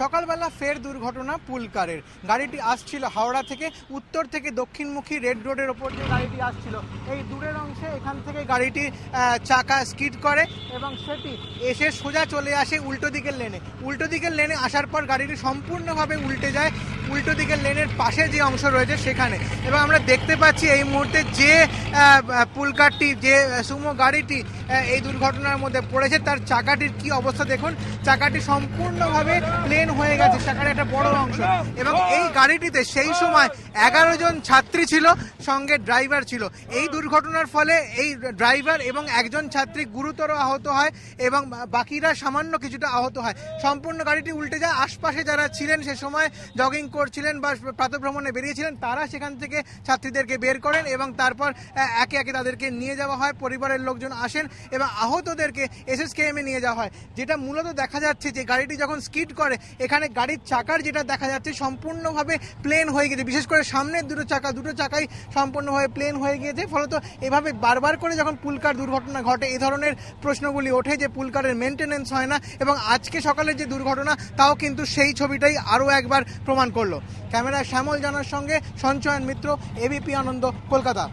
সকালবেলা ফের দুর্ঘটনা পুলকারের। গাড়িটি আসছিল হাওড়া থেকে, উত্তর থেকে দক্ষিণমুখী রেড রোডের ওপর দিয়ে গাড়িটি আসছিল। এই দূরের অংশে এখান থেকে গাড়িটি চাকা স্কিড করে এবং সেটি এসে সোজা চলে আসে উল্টো দিকের লেনে। উল্টো দিকের লেনে আসার পর গাড়িটি সম্পূর্ণভাবে উল্টে যায় উল্টো দিকের লেনের পাশে যে অংশ রয়েছে সেখানে। এবং আমরা দেখতে পাচ্ছি এই মুহূর্তে যে পুলকারটি, যে সুমো গাড়িটি এই দুর্ঘটনার মধ্যে পড়েছে তার চাকাটির কি অবস্থা দেখুন। চাকাটি সম্পূর্ণভাবে প্লেন হয়ে গেছে, চাকার একটা বড় অংশ। এবং এই গাড়িটিতে সেই সময় 11 জন ছাত্রী ছিল, সঙ্গে ড্রাইভার ছিল। এই দুর্ঘটনার ফলে এই ড্রাইভার এবং একজন ছাত্রী গুরুতর আহত হয় এবং বাকিরা সামান্য কিছুটা আহত হয়। সম্পূর্ণ গাড়িটি উল্টে যায়। আশপাশে যারা ছিলেন সে সময় জগিং করছিলেন বা প্রাতঃভ্রমণে বেরিয়েছিলেন, তারা সেখান থেকে ছাত্রীদেরকে বের করেন এবং তারপর একে একে তাদেরকে নিয়ে যাওয়া হয়। পরিবারের লোকজন আসেন এবং আহতদেরকে এসএসকেএমে নিয়ে যাওয়া হয়। যেটা মূলত দেখা যাচ্ছে যে গাড়িটি যখন স্কিড করে, এখানে গাড়ির চাকার যেটা দেখা যাচ্ছে সম্পূর্ণভাবে প্লেন হয়ে গেছে। বিশেষ করে সামনের দুটো চাকাই সম্পূর্ণভাবে প্লেন হয়ে গিয়েছে। ফলত এভাবে বারবার করে যখন পুলকার দুর্ঘটনা ঘটে, এই ধরনের প্রশ্নগুলি ওঠে যে পুলকারের মেনটেনেন্স হয় না। এবং আজকে সকালের যে দুর্ঘটনা, তাও কিন্তু সেই ছবিটাই আরও একবার প্রমাণ করলো। ক্যামেরায় শ্যামল জানার সঙ্গে সঞ্চয়ন মিত্র, এবিপি আনন্দ, কলকাতা।